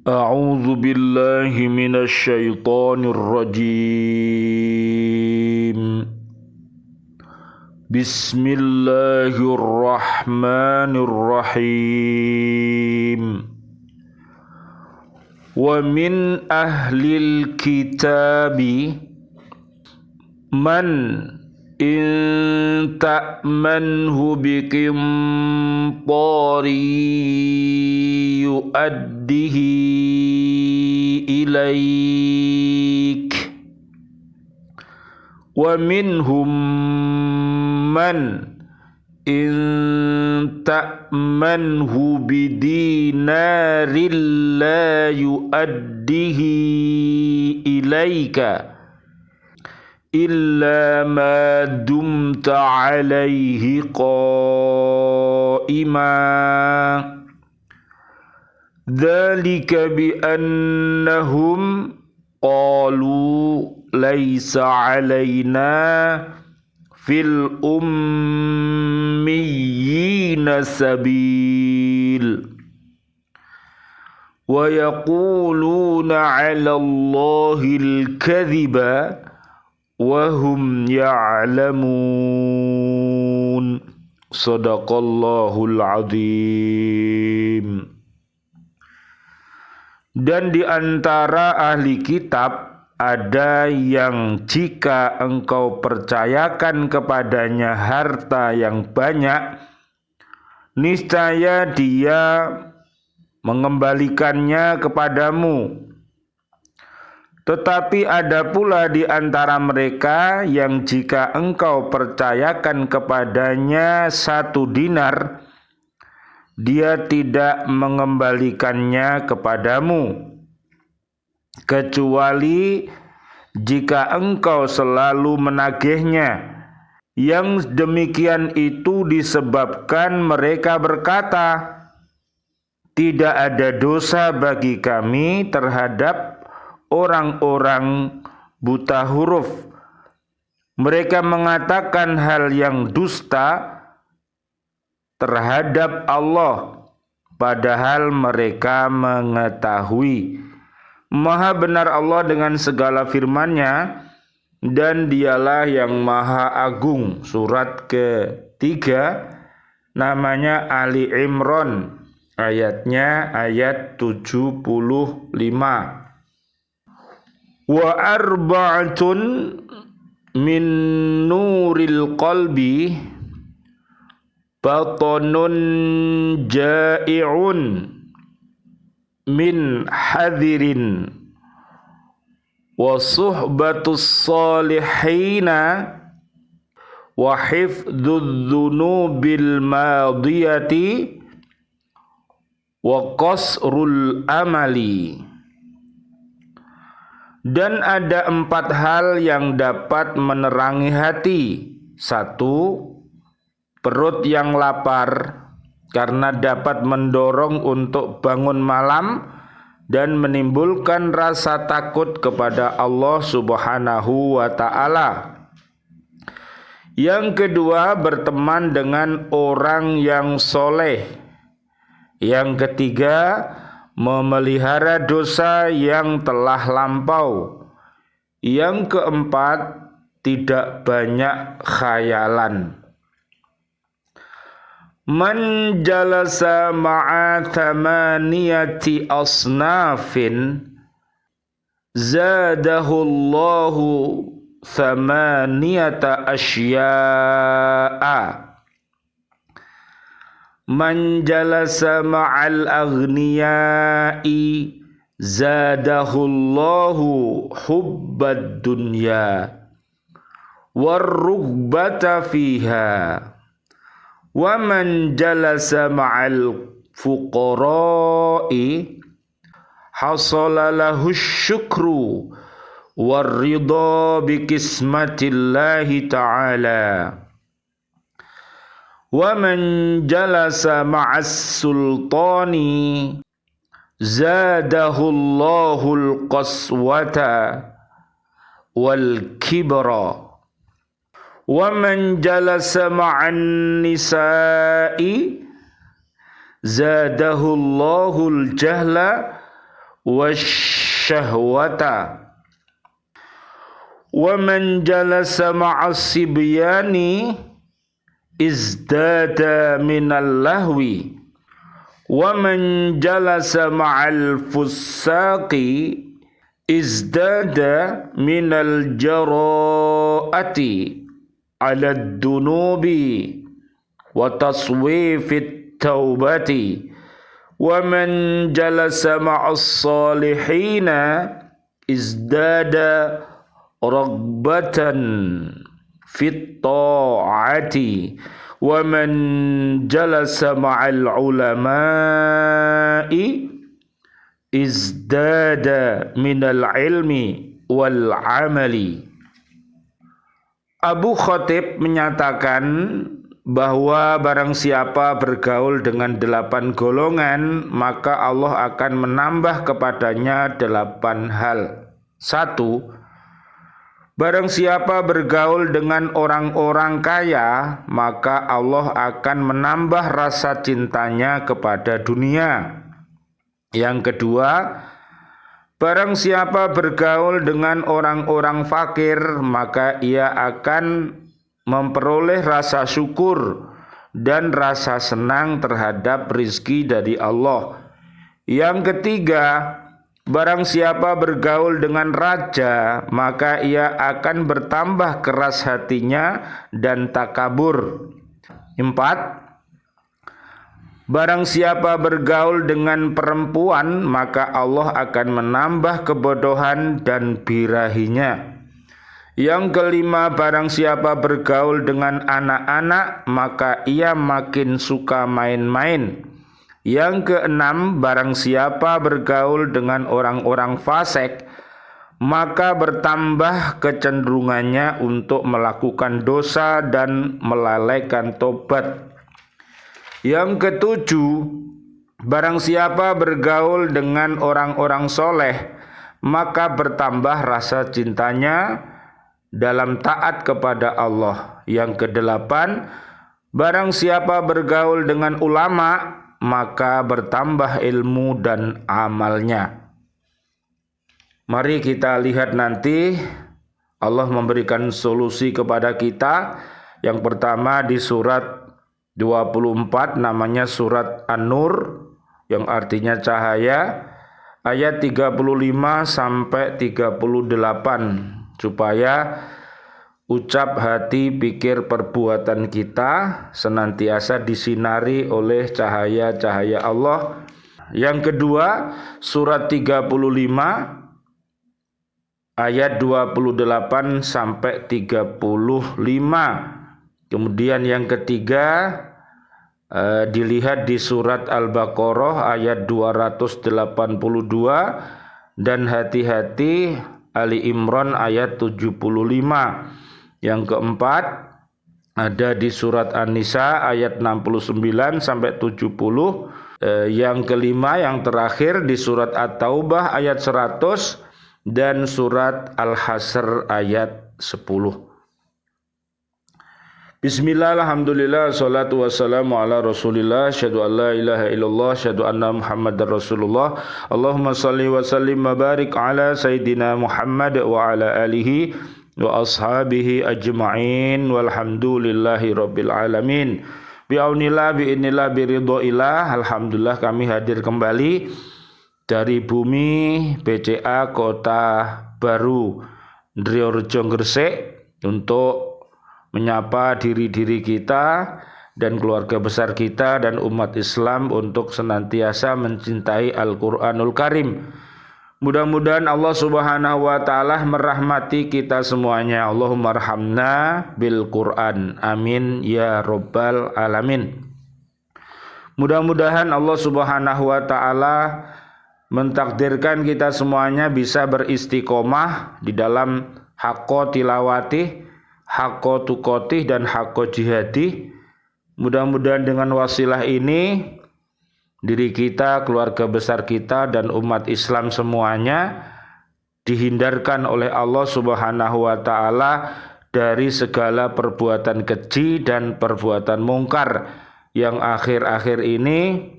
A'udzu billahi minasy syaithanir rajim. Bismillahirrahmanirrahim. Wa min ahlil kitabi man in ta'manhu biqinṭari yu'addihi ilaik wa minhum man in ta'manhu bidinarin la yu'addihi ilaika illa ma dumta alaihi qa'ima dzalika bi annahum qalu laisa alaina fil ummiyina sabil wa yaquluna ala Allahil kadhiba wahum ya'lamun. Shadaqallahul azim. Dan di antara ahli kitab ada yang jika engkau percayakan kepadanya harta yang banyak, niscaya dia mengembalikannya kepadamu. Tetapi ada pula di antara mereka yang jika engkau percayakan kepadanya 1 dinar, dia tidak mengembalikannya kepadamu, kecuali jika engkau selalu menagihnya. Yang demikian itu disebabkan mereka berkata, tidak ada dosa bagi kami terhadap orang-orang buta huruf. Mereka mengatakan hal yang dusta terhadap Allah, padahal mereka mengetahui. Maha benar Allah dengan segala firman-Nya, dan Dialah yang Maha Agung. Surat ke-3, namanya Ali Imran, ayatnya ayat 75. Wa arba'atun min nuril qalbi batonun ja'i'un min hadirin wa suhbatus salihina wa hifdzudz dzunubil madiyati wa qasrul amali. Dan ada 4 hal yang dapat menerangi hati. 1, perut yang lapar, karena dapat mendorong untuk bangun malam dan menimbulkan rasa takut kepada Allah Subhanahu wa ta'ala. Yang kedua, berteman dengan orang yang soleh. Yang ketiga, memelihara dosa yang telah lampau. Yang keempat, tidak banyak khayalan. Man jalasa ma'a thamaniyati asnafin zadahu Allahu thamaniyata asya'a. Man jalasa ma'al aghniyai zadahullahu hubbad dunya warrughbata fiha. Wa man jalasa ma'al fuqara'i hasala lahu syukru warridha bikismatillahi ta'ala. Wa man jalasa ma'as sultani zadahul qaswata wal kibra. Wa man jalasa ma'an nisa'i zadahul jahla wasyahwata. Wa man jalasa ma'as sibyani izdada minal lahwi wa man jalasa ma'al fussaqi izdada minal jara'ati ala dunubi wa taswifit taubati wa man jalasa ma'as salihina izdada ragbatan fit ta'ati wa man jalasa ma'al ulama'i izdada minal ilmi wal amali. Abu Khatib menyatakan bahwa barang siapa bergaul dengan 8 golongan, maka Allah akan menambah kepadanya 8 hal. 1. Barang siapa bergaul dengan orang-orang kaya, maka Allah akan menambah rasa cintanya kepada dunia. Yang kedua, barang siapa bergaul dengan orang-orang fakir, maka ia akan memperoleh rasa syukur dan rasa senang terhadap rizki dari Allah. Yang ketiga, barang siapa bergaul dengan raja, maka ia akan bertambah keras hatinya dan takabur. 4. Barang siapa bergaul dengan perempuan, maka Allah akan menambah kebodohan dan birahinya. Yang kelima, barang siapa bergaul dengan anak-anak, maka ia makin suka main-main. Yang keenam, barang siapa bergaul dengan orang-orang fasik, maka bertambah kecenderungannya untuk melakukan dosa dan melalaikan tobat. Yang ketujuh, barang siapa bergaul dengan orang-orang soleh, maka bertambah rasa cintanya dalam taat kepada Allah. Yang kedelapan, barang siapa bergaul dengan ulama, maka bertambah ilmu dan amalnya. Mari kita lihat nanti Allah memberikan solusi kepada kita. Yang pertama di surat 24, namanya surat An-Nur, yang artinya cahaya, ayat 35 sampai 38. Supaya ucap, hati, pikir, perbuatan kita senantiasa disinari oleh cahaya-cahaya Allah. Yang kedua, surat 35 ayat 28 sampai 35. Kemudian yang ketiga dilihat di surat Al-Baqarah ayat 282 dan hati-hati Ali Imran ayat 75. Yang keempat ada di surat An-Nisa ayat 69 sampai 70. Yang kelima, yang terakhir di surat At-Taubah ayat 100 dan surat Al-Hasr ayat 10. Bismillah, alhamdulillah, salatu wassalamu ala rasulillah, syahadu an la ilaha illallah, syahadu anna muhammadar rasulullah. Allahumma salli wa sallim wa barik ala sayyidina Muhammad wa ala alihi wa ashabihi ajma'in walhamdulillahi rabbil alamin. Bi'aunillah, bi'inillah, biridhoillah. Alhamdulillah kami hadir kembali dari bumi BCA Kota Baru Ndriyorejo Gresik untuk menyapa diri-diri kita dan keluarga besar kita dan umat Islam untuk senantiasa mencintai Al-Quranul Karim. Mudah-mudahan Allah Subhanahu wa Ta'ala merahmati kita semuanya. Allahumma arhamna bil Quran. Amin ya Rabbal alamin. Mudah-mudahan Allah Subhanahu wa Ta'ala mentakdirkan kita semuanya bisa beristiqomah di dalam haqqo tilawati, haqqo tuqatih dan haqqo jihadi. Mudah-mudahan dengan wasilah ini diri kita, keluarga besar kita dan umat Islam semuanya dihindarkan oleh Allah Subhanahu wa Ta'ala dari segala perbuatan keji dan perbuatan mungkar yang akhir-akhir ini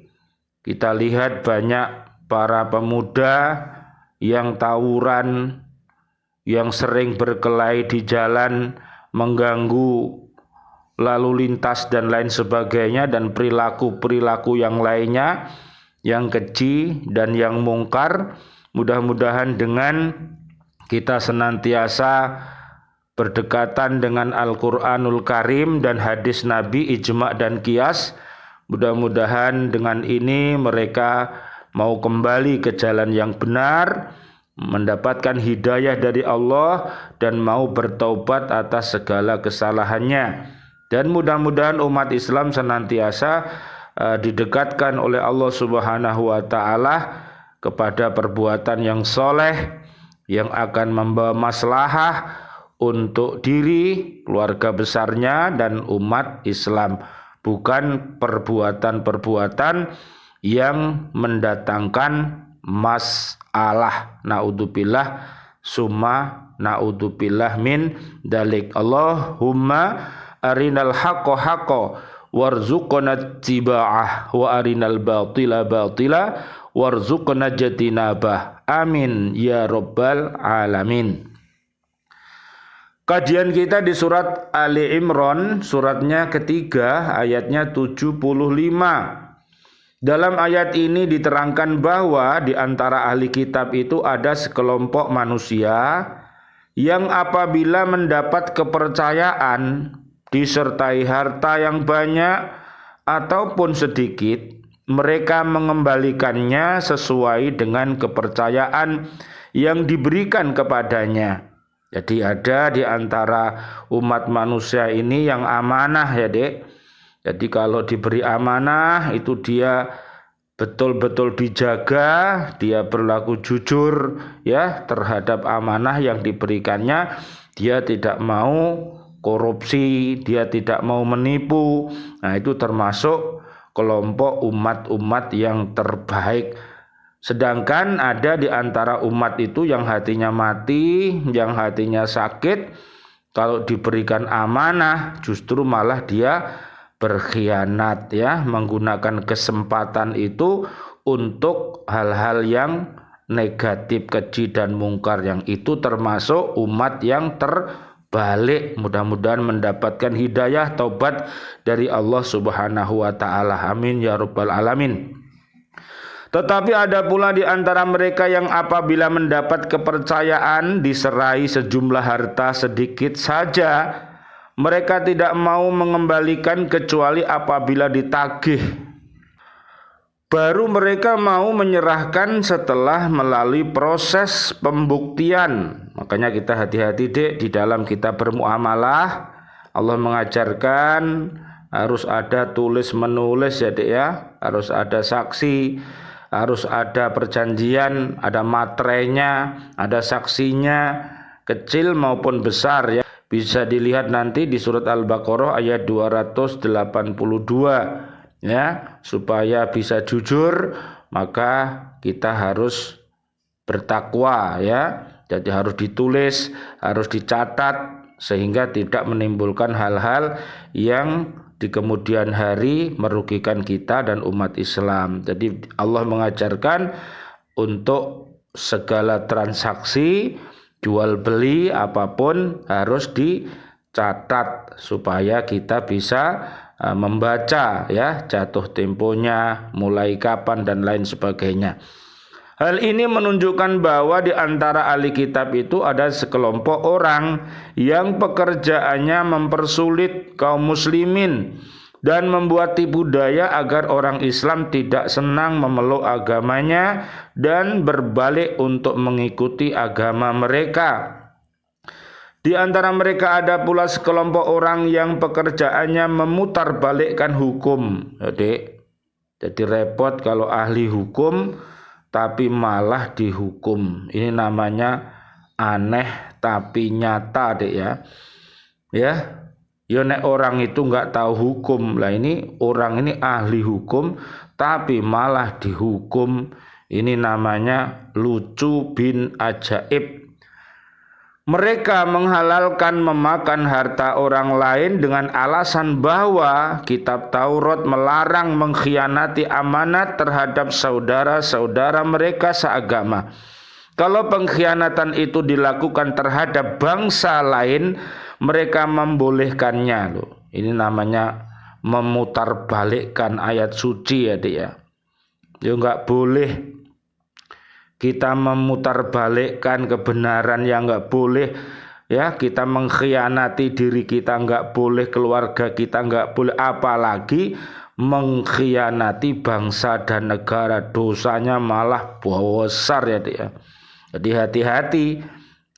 kita lihat banyak para pemuda yang tawuran, yang sering berkelahi di jalan, mengganggu lalu lintas dan lain sebagainya, dan perilaku-perilaku yang lainnya yang keji dan yang mungkar. Mudah-mudahan dengan kita senantiasa berdekatan dengan Al-Quranul Karim dan hadis Nabi, ijma' dan qiyas, mudah-mudahan dengan ini mereka mau kembali ke jalan yang benar, mendapatkan hidayah dari Allah, dan mau bertaubat atas segala kesalahannya. Dan mudah-mudahan umat Islam senantiasa didekatkan oleh Allah Subhanahu wa Ta'ala kepada perbuatan yang soleh, yang akan membawa maslahah untuk diri, keluarga besarnya, dan umat Islam, bukan perbuatan-perbuatan yang mendatangkan masalah. Naudzubillah summa naudzubillah min dalik. Allahumma arinal haqqo haqqo warzuqna tiba'ah wa arinal batila batila warzuqna jatinabah. Amin ya rabbal alamin. Kajian kita di surat Ali Imran, suratnya ketiga, ayatnya 75. Dalam ayat ini diterangkan bahwa di antara ahli kitab itu ada sekelompok manusia yang apabila mendapat kepercayaan disertai harta yang banyak ataupun sedikit, mereka mengembalikannya sesuai dengan kepercayaan yang diberikan kepadanya. Jadi ada di antara umat manusia ini yang amanah ya dek. Jadi kalau diberi amanah itu dia betul-betul dijaga, dia berlaku jujur ya terhadap amanah yang diberikannya. Dia tidak mau korupsi, dia tidak mau menipu. Nah itu termasuk kelompok umat-umat yang terbaik. Sedangkan ada di antara umat itu yang hatinya mati, yang hatinya sakit, kalau diberikan amanah justru malah dia berkhianat ya, menggunakan kesempatan itu untuk hal-hal yang negatif, keji dan mungkar, yang itu termasuk umat yang terbalik. Mudah-mudahan mendapatkan hidayah taubat dari Allah Subhanahu wa Ta'ala. Amin ya rabbal alamin. Tetapi ada pula di antara mereka yang apabila mendapat kepercayaan diserai sejumlah harta sedikit saja, mereka tidak mau mengembalikan kecuali apabila ditagih. Baru mereka mau menyerahkan setelah melalui proses pembuktian. Makanya kita hati-hati dek, di dalam kita bermuamalah Allah mengajarkan harus ada tulis menulis ya dek ya, harus ada saksi, harus ada perjanjian, ada materainya, ada saksinya, kecil maupun besar ya. Bisa dilihat nanti di surat Al-Baqarah ayat 282 ya. Supaya bisa jujur maka kita harus bertakwa ya. Jadi harus ditulis, harus dicatat sehingga tidak menimbulkan hal-hal yang di kemudian hari merugikan kita dan umat Islam. Jadi Allah mengajarkan untuk segala transaksi jual beli apapun harus dicatat supaya kita bisa membaca ya jatuh temponya, mulai kapan dan lain sebagainya. Hal ini menunjukkan bahwa di antara ahli kitab itu ada sekelompok orang yang pekerjaannya mempersulit kaum muslimin dan membuat tipu daya agar orang Islam tidak senang memeluk agamanya dan berbalik untuk mengikuti agama mereka. Di antara mereka ada pula sekelompok orang yang pekerjaannya memutarbalikkan hukum. Jadi repot kalau ahli hukum tapi malah dihukum. Ini namanya aneh tapi nyata dek ya. Ya nek orang itu nggak tahu hukum. Lah ini orang ini ahli hukum tapi malah dihukum. Ini namanya lucu bin ajaib. Mereka menghalalkan memakan harta orang lain dengan alasan bahwa kitab Taurat melarang mengkhianati amanat terhadap saudara-saudara mereka seagama. Kalau pengkhianatan itu dilakukan terhadap bangsa lain, mereka membolehkannya loh. Ini namanya memutarbalikkan ayat suci ya dia. Ya enggak boleh kita memutarbalikkan kebenaran, yang enggak boleh ya, kita mengkhianati diri kita enggak boleh, keluarga kita enggak boleh, apalagi mengkhianati bangsa dan negara. Dosanya malah besar ya dia. Jadi hati-hati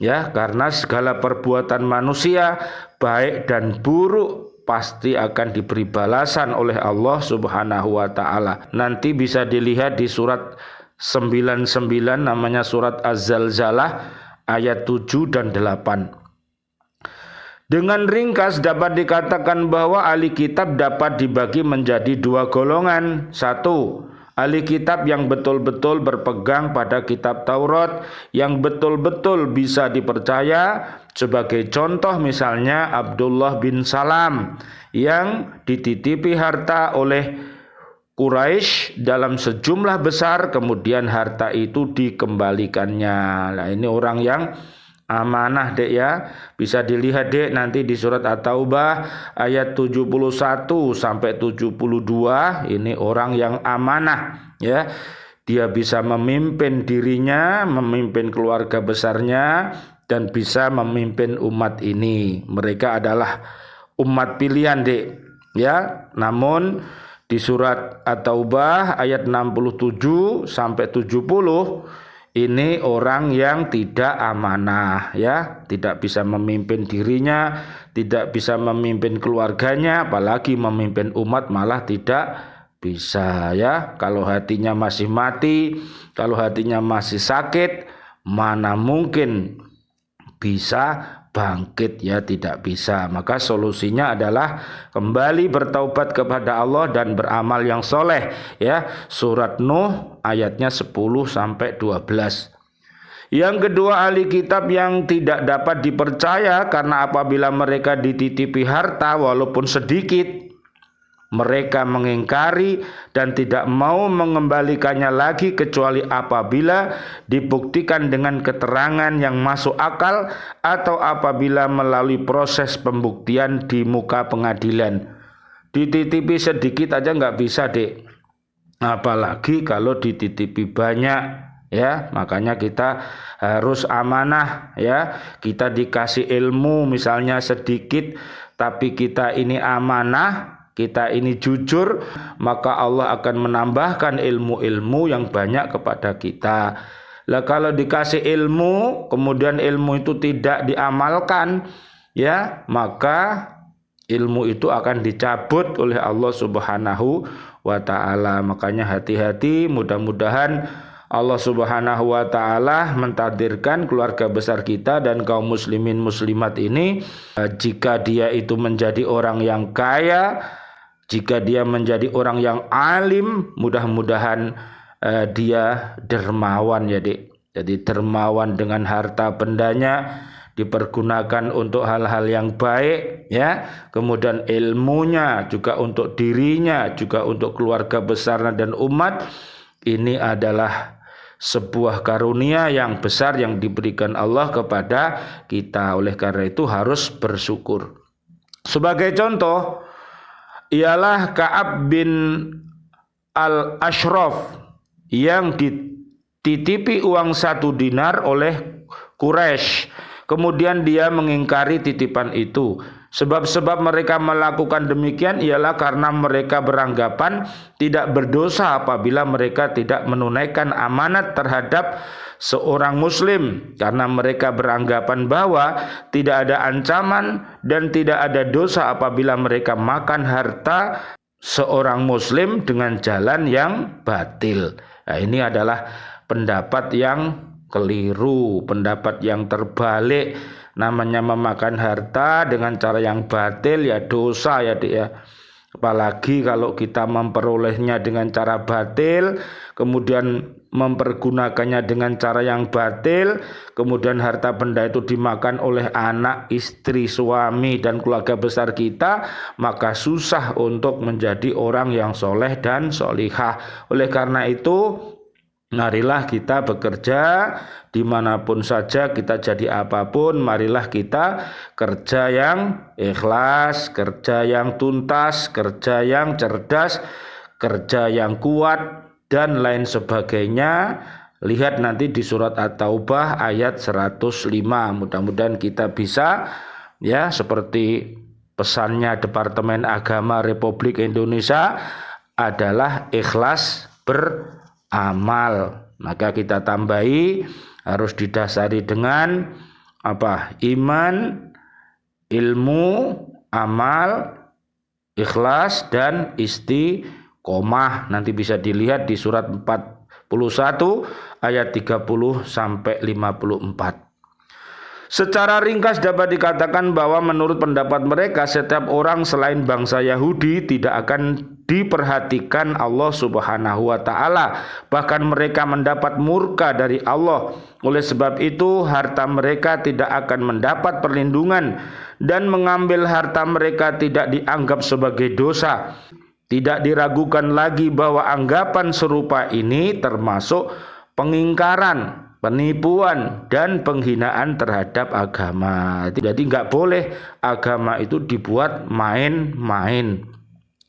ya, karena segala perbuatan manusia baik dan buruk pasti akan diberi balasan oleh Allah Subhanahu wa taala. Nanti bisa dilihat di surat 99, namanya surat Az-Zalzalah ayat 7 dan 8. Dengan ringkas dapat dikatakan bahwa ahli kitab dapat dibagi menjadi dua golongan. Satu, ahli kitab yang betul-betul berpegang pada kitab Taurat, yang betul-betul bisa dipercaya. Sebagai contoh misalnya Abdullah bin Salam yang dititipi harta oleh Quraisy dalam sejumlah besar, kemudian harta itu dikembalikannya. Nah, ini orang yang amanah dek ya. Bisa dilihat dek nanti di surat At-Taubah ayat 71 sampai 72. Ini orang yang amanah ya. Dia bisa memimpin dirinya, memimpin keluarga besarnya, dan bisa memimpin umat ini. Mereka adalah umat pilihan dek ya. Namun di surat At-Taubah ayat 67 sampai 70 ini orang yang tidak amanah ya, tidak bisa memimpin dirinya, tidak bisa memimpin keluarganya, apalagi memimpin umat malah tidak bisa ya. Kalau hatinya masih mati, kalau hatinya masih sakit, mana mungkin bisa bangkit ya, tidak bisa. Maka solusinya adalah kembali bertaubat kepada Allah dan beramal yang soleh ya. Surat Nuh ayatnya 10 sampai 12. Yang kedua, ahli kitab yang tidak dapat dipercaya karena apabila mereka dititipi harta walaupun sedikit, mereka mengingkari dan tidak mau mengembalikannya lagi kecuali apabila dibuktikan dengan keterangan yang masuk akal atau apabila melalui proses pembuktian di muka pengadilan. Dititipi sedikit aja nggak bisa dek, apalagi kalau dititipi banyak ya. Makanya kita harus amanah ya. Kita dikasih ilmu misalnya sedikit, tapi kita ini amanah, kita ini jujur, maka Allah akan menambahkan ilmu-ilmu yang banyak kepada kita. Lah kalau dikasih ilmu, kemudian ilmu itu tidak diamalkan, ya, maka ilmu itu akan dicabut oleh Allah Subhanahu wa taala. Makanya hati-hati, mudah-mudahan Allah Subhanahu wa taala mentakdirkan keluarga besar kita dan kaum muslimin muslimat ini, jika dia itu menjadi orang yang kaya, jika dia menjadi orang yang alim, mudah-mudahan dia dermawan ya dek. Jadi dermawan dengan harta bendanya dipergunakan untuk hal-hal yang baik ya. Kemudian ilmunya juga untuk dirinya, juga untuk keluarga besarnya dan umat. Ini adalah sebuah karunia yang besar yang diberikan Allah kepada kita. Oleh karena itu harus bersyukur. Sebagai contoh ialah Ka'ab bin Al-Ashraf yang dititipi uang 1 dinar oleh Quraisy. Kemudian dia mengingkari titipan itu. Sebab-sebab mereka melakukan demikian ialah karena mereka beranggapan tidak berdosa apabila mereka tidak menunaikan amanat terhadap seorang muslim, karena mereka beranggapan bahwa tidak ada ancaman dan tidak ada dosa apabila mereka makan harta seorang muslim dengan jalan yang batil. Nah, ini adalah pendapat yang keliru, pendapat yang terbalik. Namanya memakan harta dengan cara yang batil ya dosa ya dia. Apalagi kalau kita memperolehnya dengan cara batil, kemudian mempergunakannya dengan cara yang batil, kemudian harta benda itu dimakan oleh anak, istri, suami, dan keluarga besar kita, maka susah untuk menjadi orang yang soleh dan solihah. Oleh karena itu, marilah kita bekerja dimanapun saja, kita jadi apapun, marilah kita kerja yang ikhlas, kerja yang tuntas, kerja yang cerdas, kerja yang kuat, dan lain sebagainya. Lihat nanti di surat At-Taubah ayat 105. Mudah-mudahan kita bisa, ya, seperti pesannya Departemen Agama Republik Indonesia adalah ikhlas beramal. Maka kita tambahi harus didasari dengan apa? Iman, ilmu, amal, ikhlas, dan istiqomah. Nanti bisa dilihat di surat 41 ayat 30 sampai 54. Secara ringkas dapat dikatakan bahwa menurut pendapat mereka, setiap orang selain bangsa Yahudi tidak akan diperhatikan Allah Subhanahu wa Ta'ala. Bahkan mereka mendapat murka dari Allah. Oleh sebab itu, harta mereka tidak akan mendapat perlindungan, dan mengambil harta mereka tidak dianggap sebagai dosa. Tidak diragukan lagi bahwa anggapan serupa ini termasuk pengingkaran, penipuan, dan penghinaan terhadap agama. Jadi nggak boleh agama itu dibuat main-main.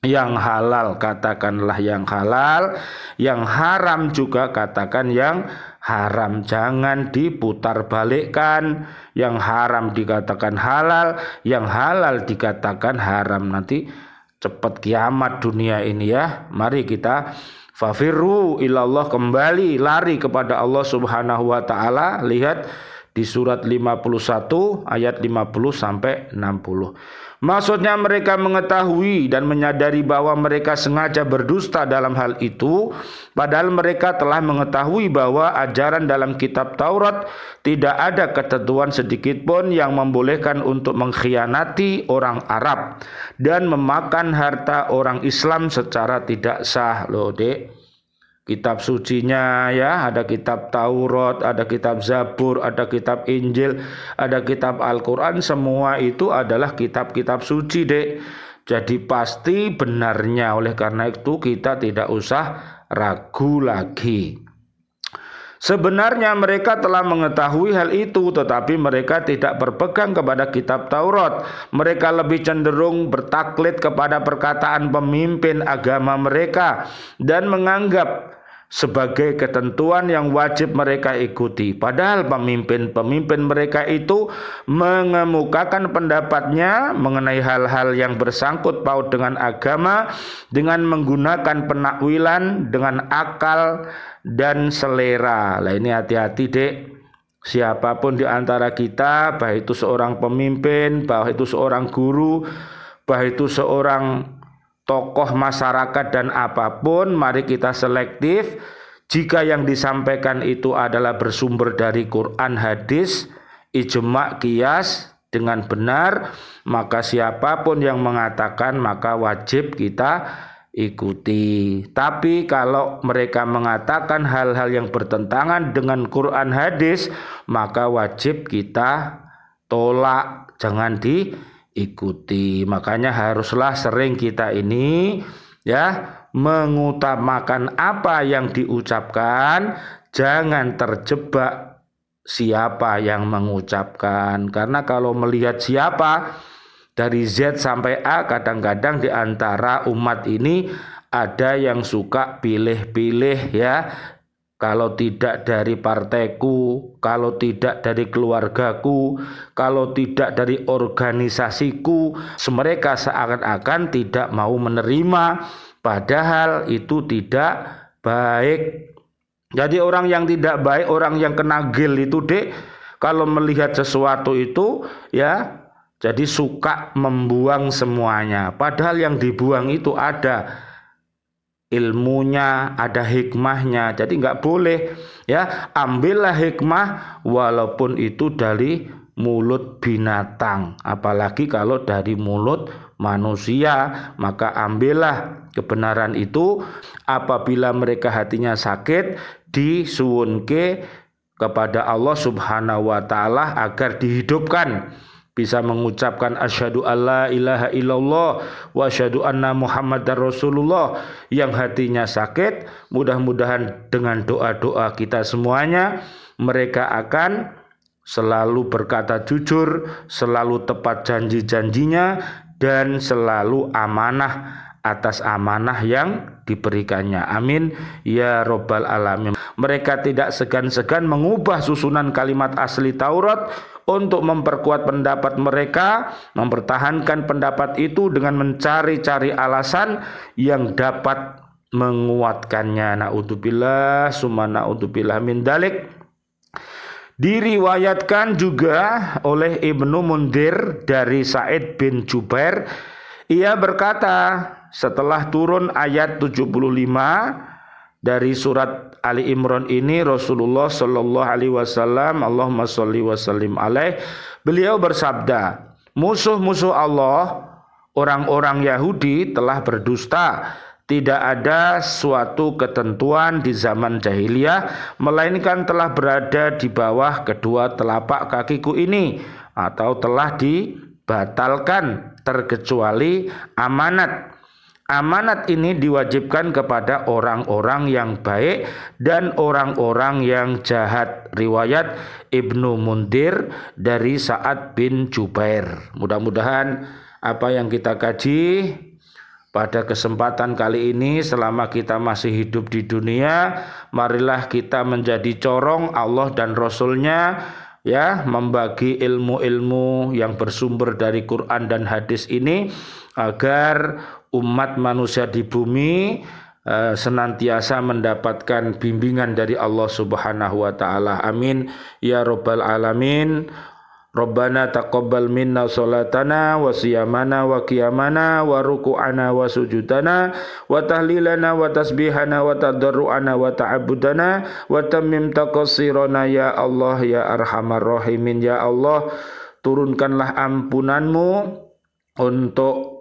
Yang halal katakanlah yang halal, yang haram juga katakan yang haram. Jangan diputar balikkan, yang haram dikatakan halal, yang halal dikatakan haram. Nanti cepat kiamat dunia ini, ya. Mari kita fafirru ilallah, kembali lari kepada Allah Subhanahu wa Ta'ala. Lihat di surat 51 ayat 50 sampai 60. Maksudnya mereka mengetahui dan menyadari bahwa mereka sengaja berdusta dalam hal itu, padahal mereka telah mengetahui bahwa ajaran dalam kitab Taurat tidak ada ketentuan sedikit pun yang membolehkan untuk mengkhianati orang Arab dan memakan harta orang Islam secara tidak sah. Loh, Dek, kitab sucinya, ya, ada kitab Taurat, ada kitab Zabur, ada kitab Injil, ada kitab Al-Quran, semua itu adalah kitab-kitab suci, Dek. Jadi pasti benarnya. Oleh karena itu kita tidak usah ragu lagi. Sebenarnya mereka telah mengetahui hal itu, tetapi mereka tidak berpegang kepada kitab Taurat. Mereka lebih cenderung bertaklid kepada perkataan pemimpin agama mereka dan menganggap sebagai ketentuan yang wajib mereka ikuti. Padahal pemimpin-pemimpin mereka itu mengemukakan pendapatnya mengenai hal-hal yang bersangkut paut dengan agama dengan menggunakan penakwilan dengan akal dan selera. Lah ini hati-hati, Dek. Siapapun di antara kita, baik itu seorang pemimpin, baik itu seorang guru, baik itu seorang tokoh masyarakat dan apapun, mari kita selektif. Jika yang disampaikan itu adalah bersumber dari Quran, hadis, ijma', qiyas dengan benar, maka siapapun yang mengatakan maka wajib kita ikuti. Tapi kalau mereka mengatakan hal-hal yang bertentangan dengan Quran, hadis, maka wajib kita tolak, jangan diikuti. Makanya haruslah sering kita ini, ya, mengutamakan apa yang diucapkan, jangan terjebak siapa yang mengucapkan. Karena kalau melihat siapa dari Z sampai A, kadang-kadang di antara umat ini ada yang suka pilih-pilih, ya. Kalau tidak dari partaiku, kalau tidak dari keluargaku, kalau tidak dari organisasiku, mereka seakan-akan tidak mau menerima, padahal itu tidak baik. Jadi orang yang tidak baik, orang yang kena gil itu, Dek, kalau melihat sesuatu itu, ya, jadi suka membuang semuanya. Padahal yang dibuang itu ada ilmunya, ada hikmahnya. Jadi nggak boleh, ya, ambillah hikmah walaupun itu dari mulut binatang, apalagi kalau dari mulut manusia, maka ambillah kebenaran itu apabila mereka hatinya sakit disuwunke kepada Allah Subhanahu wa taala agar dihidupkan, bisa mengucapkan asyhadu alla ilaha illallah wa asyhadu anna muhammadar rasulullah. Yang hatinya sakit, mudah-mudahan dengan doa-doa kita semuanya mereka akan selalu berkata jujur, selalu tepat janji-janjinya, dan selalu amanah atas amanah yang diberikannya. Amin ya robbal alamin. Mereka tidak segan-segan mengubah susunan kalimat asli Taurat untuk memperkuat pendapat mereka, mempertahankan pendapat itu dengan mencari-cari alasan yang dapat menguatkannya. Na'udzubillah summa na'udzubillah min dalik. Diriwayatkan juga oleh Ibnu Mundir dari Sa'id bin Jubair, ia berkata, setelah turun ayat 75 dari surat Ali Imran ini, Rasulullah Shallallahu Alaihi Wasallam, Allahumma sholli wa sallim alaih, beliau bersabda, musuh-musuh Allah, orang-orang Yahudi telah berdusta. Tidak ada suatu ketentuan di zaman jahiliyah melainkan telah berada di bawah kedua telapak kakiku ini, atau telah dibatalkan terkecuali amanat. Amanat ini diwajibkan kepada orang-orang yang baik dan orang-orang yang jahat. Riwayat Ibnu Mundir dari Sa'ad bin Jubair. Mudah-mudahan apa yang kita kaji pada kesempatan kali ini, selama kita masih hidup di dunia, marilah kita menjadi corong Allah dan Rasulnya, ya, membagi ilmu-ilmu yang bersumber dari Quran dan hadis ini, agar umat manusia di bumi senantiasa mendapatkan bimbingan dari Allah Subhanahu wa taala. Amin ya robbal alamin. Rabbana taqabbal minna sholatana wa siyamana wa qiyamana wa ruku'ana wa sujudana wa tahlilana wa tasbihana wa tadarru'ana wa ta'abudana wa tammim taqassirana ya Allah ya arhamar rahimin. Ya Allah, turunkanlah ampunanmu untuk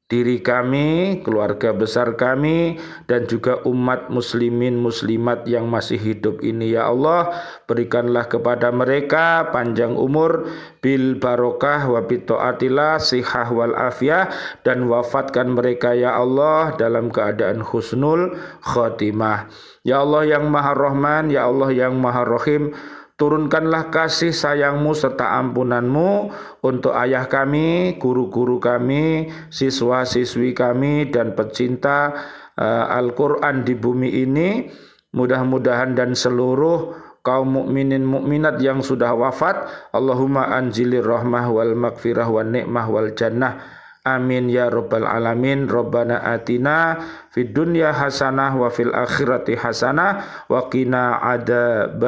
diri kami, keluarga besar kami, dan juga umat muslimin muslimat yang masih hidup ini. Ya Allah, berikanlah kepada mereka panjang umur bil barokah wa bitaatillah, sihah wal afiyah, dan wafatkan mereka ya Allah dalam keadaan husnul khotimah. Ya Allah yang Maha Rahman, ya Allah yang Maha Rahim, turunkanlah kasih sayangmu serta ampunanmu untuk ayah kami, guru-guru kami, siswa-siswi kami, dan pecinta Al-Quran di bumi ini. Mudah-mudahan dan seluruh kaum mukminin mukminat yang sudah wafat, Allahumma anzilir rahmah wal maghfirah wal ni'mah wal jannah. Amin ya robbal alamin. Rabbana atina fid dunya hasanah wa fil akhirati hasanah wa qina adzabannar.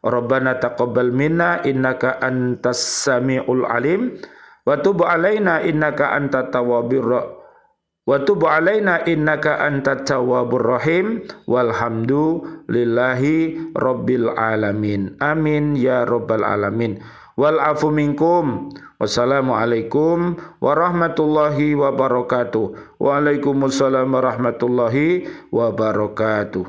Rabbana taqabbal minna innaka antas samiul alim wa tub alaina innaka antat tawwabur rahim walhamdulillahi rabbil alamin. Amin ya rabbal alamin. Wal afu minkum. Wassalamualaikum warahmatullahi wabarakatuh. Waalaikumsalam warahmatullahi wabarakatuh.